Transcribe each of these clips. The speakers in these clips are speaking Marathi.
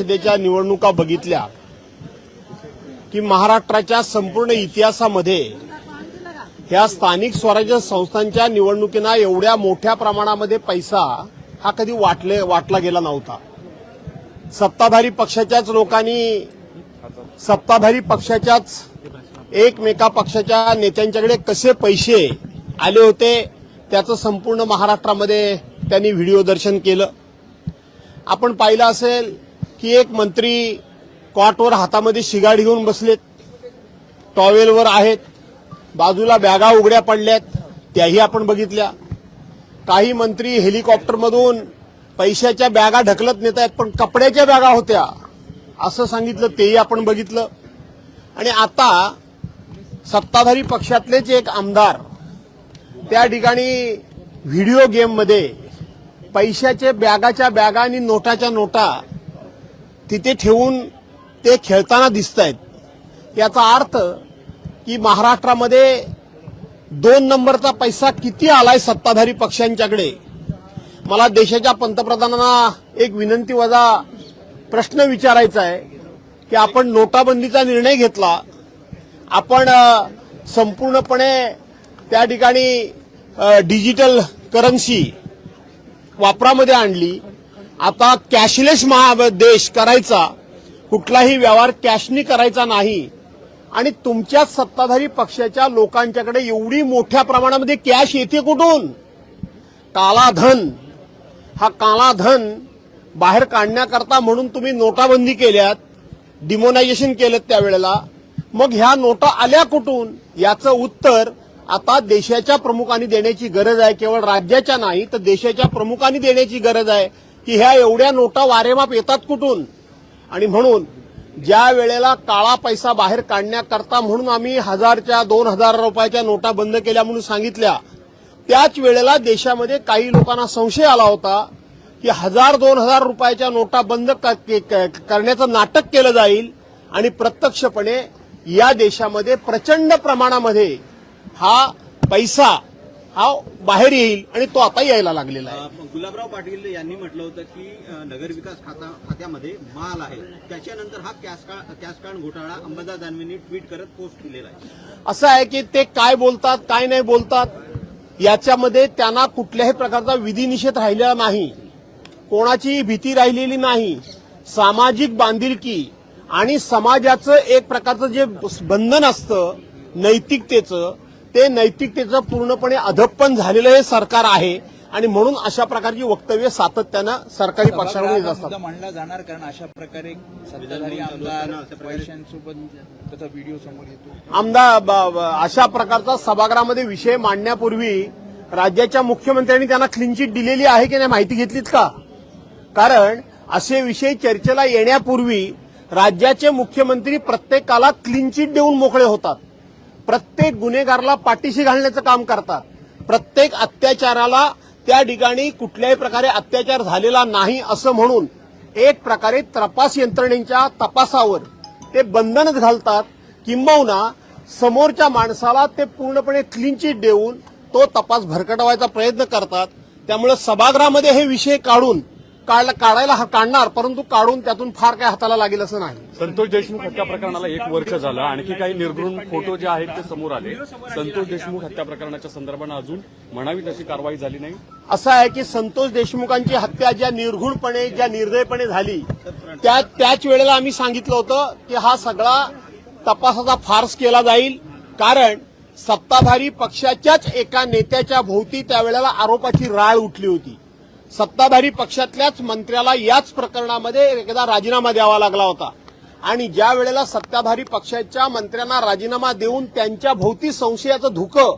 परिषदेच्या निवडणुका बघितल्या की महाराष्ट्राच्या संपूर्ण इतिहासामध्ये ह्या स्थानिक स्वराज्य संस्थांच्या निवडणुकींना एवढ्या मोठ्या प्रमाणामध्ये पैसा हा कधी वाटला गेला नव्हता. सत्ताधारी पक्षाच्याच लोकांनी सत्ताधारी पक्षाच्याच एकमेका पक्षाच्या नेत्यांच्याकडे कसे पैसे आले होते त्याचं संपूर्ण महाराष्ट्रामध्ये त्यांनी व्हिडिओ दर्शन केलं. आपण पाहिलं असेल की एक मंत्री कॉटवर हातामध्ये शिगाड घेऊन बसलेत, टॉवेलवर आहेत, बाजूला बॅगा उघड्या पडल्यात त्याही आपण बघितल्या. काही मंत्री हेलिकॉप्टरमधून पैशाच्या बॅगा ढकलत नेत आहेत पण कपड्याच्या बॅगा होत्या असं सांगितलं तेही आपण बघितलं. आणि आता सत्ताधारी पक्षातलेच एक आमदार त्या ठिकाणी व्हिडिओ गेममध्ये पैशाचे बॅगाच्या बॅगा आणि नोटाच्या नोटा तिथे ठेवून ते खेळताना दिसतायत. याचा अर्थ की महाराष्ट्रामध्ये 2 नंबरचा पैसा किती आलाय सत्ताधारी पक्षांच्याकडे. मला देशाच्या पंतप्रधानांना एक विनंती वजा प्रश्न विचारायचा आहे की आपण नोटाबंदीचा निर्णय घेतला, आपण संपूर्णपणे त्या ठिकाणी डिजिटल करन्सी वापरामध्ये आणली, आता कॅशलेस देश करायचा, कुठलाही व्यवहार कॅशनी करायचा नाही. आणि तुमच्याच सत्ताधारी पक्षाच्या लोकांच्याकडे एवढी मोठ्या प्रमाणामध्ये कॅश येते कुठून? काला धन, हा काला धन बाहेर काढण्याकरता म्हणून तुम्ही नोटाबंदी केल्यात, डिमोनायझेशन केलं त्यावेळेला. मग ह्या नोटा आल्या कुठून याचं उत्तर आता देशाच्या प्रमुखांनी देण्याची गरज आहे. केवळ राज्याच्या नाही तर देशाच्या प्रमुखांनी देण्याची गरज आहे की ह्या एवढ्या नोटा वारेमाप येतात कुठून. आणि म्हणून ज्या वेळेला काळा पैसा बाहेर काढण्याकरता म्हणून आम्ही 1000च्या 2000 रुपयाच्या नोटा बंद केल्या म्हणून सांगितल्या, त्याच वेळेला देशामध्ये काही लोकांना संशय आला होता की 1000-2000 रुपयाच्या नोटा बंद करण्याचं नाटक केलं जाईल आणि प्रत्यक्षपणे या देशामध्ये प्रचंड प्रमाणामध्ये हा पैसा हा बाहेर येईल आणि तो आता यायला लागलेला आहे. गुलाबराव पाटील यांनी म्हटलं होतं की नगरविकास खात्यामध्ये माल आहे, त्याच्यानंतर हा कॅश कार्ड घोटाळा अंबादास दानवेंनी ट्विट करत पोस्ट केलेला आहे. असं आहे की ते काय बोलतात काय नाही बोलतात याच्यामध्ये त्यांना कुठल्याही प्रकारचा विधिनिषेध राहिलेला नाही, कोणाची भीती राहिलेली नाही. सामाजिक बांधिलकी आणि समाजाचं एक प्रकारचं जे बंधन असतं नैतिकतेचं, ते नैतिकतेचं पूर्णपणे अधप्पन झालेलं हे सरकार आहे. आणि म्हणून अशा प्रकारची वक्तव्य सातत्यानं सरकारी पक्षाकडून येत असतात. मांडला जाणार कारण अशा प्रकारे सत्ताधारी आमदार पैशांसोबत त्याचा व्हिडिओ समोर येतो. आमदार अशा प्रकारचा सभागृहामध्ये विषय मांडण्यापूर्वी राज्याच्या मुख्यमंत्र्यांनी त्यांना क्लीन चिट दिलेली आहे की नाही माहिती घेतलीत का? कारण असे विषय चर्चेला येण्यापूर्वी राज्याचे मुख्यमंत्री प्रत्येकाला क्लीन चिट देऊन मोकळे होतात, प्रत्येक गुन्हेगाराला पाठीशी घालण्याचं काम करतात, प्रत्येक अत्याचाराला त्या ठिकाणी कुठल्याही प्रकारे अत्याचार झालेला नाही असं म्हणून एक प्रकारे तपास यंत्रणेच्या तपासावर ते बंधनच घालतात. किंबहुना समोरच्या माणसाला ते पूर्णपणे क्लीन चिट देऊन तो तपास भरकटवायचा प्रयत्न करतात. त्यामुळे सभागृहामध्ये हे विषय काढायला काढणार, परंतु काढून त्यातून फार काय हाताला लागेल असं नाही. संतोष देशमुख हत्या प्रकरणाला 1 वर्ष झालं, आणखी काही निर्घृण फोटो जे आहेत ते समोर आले. संतोष देशमुख हत्या प्रकरणाच्या संदर्भानं अजून म्हणावी तशी कारवाई झाली नाही. असं आहे की संतोष देशमुखांची हत्या ज्या निर्घृणपणे ज्या निर्दयपणे झाली त्याच वेळेला आम्ही सांगितलं होतं की हा सगळा तपासाचा फार्स केला जाईल. कारण सत्ताधारी पक्षाच्याच एका नेत्याच्या भोवती त्यावेळेला आरोपाची राळ उठली होती. सत्ताधारी पक्षातल्याच मंत्र्याला याच प्रकरणामध्ये एकदा राजीनामा द्यावा लागला होता. आणि ज्या वेळेला सत्ताधारी पक्षाच्या मंत्र्यांना राजीनामा देऊन त्यांच्या भोवती संशयाचं धुकं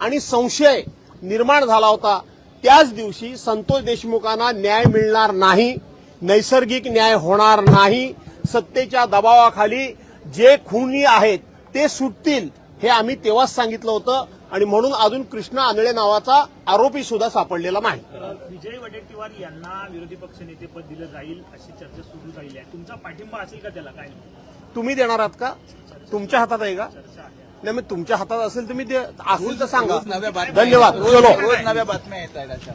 आणि संशय निर्माण झाला होता, त्याच दिवशी संतोष देशमुखांना न्याय मिळणार नाही, नैसर्गिक न्याय होणार नाही, सत्तेच्या दबावाखाली जे खुनी आहेत ते सुटतील हे आम्ही तेव्हाच सांगितलं होतं. आणि म्हणून अजून कृष्णा आंधळे नावाचा आरोपी सुद्धा सापडलेला नाही. विजय वडेट्टीवार यांना विरोधी पक्षनेतेपद दिलं जाईल अशी चर्चा सुरू झाली आहे, तुमचा पाठिंबा असेल का त्याला? काय तुम्ही देणार आहात का? तुमच्या हातात आहे का? नाही, मग तुमच्या हातात असेल तुम्ही असेल तर सांगा. धन्यवाद. रोज नव्या बातम्या येत आहेत.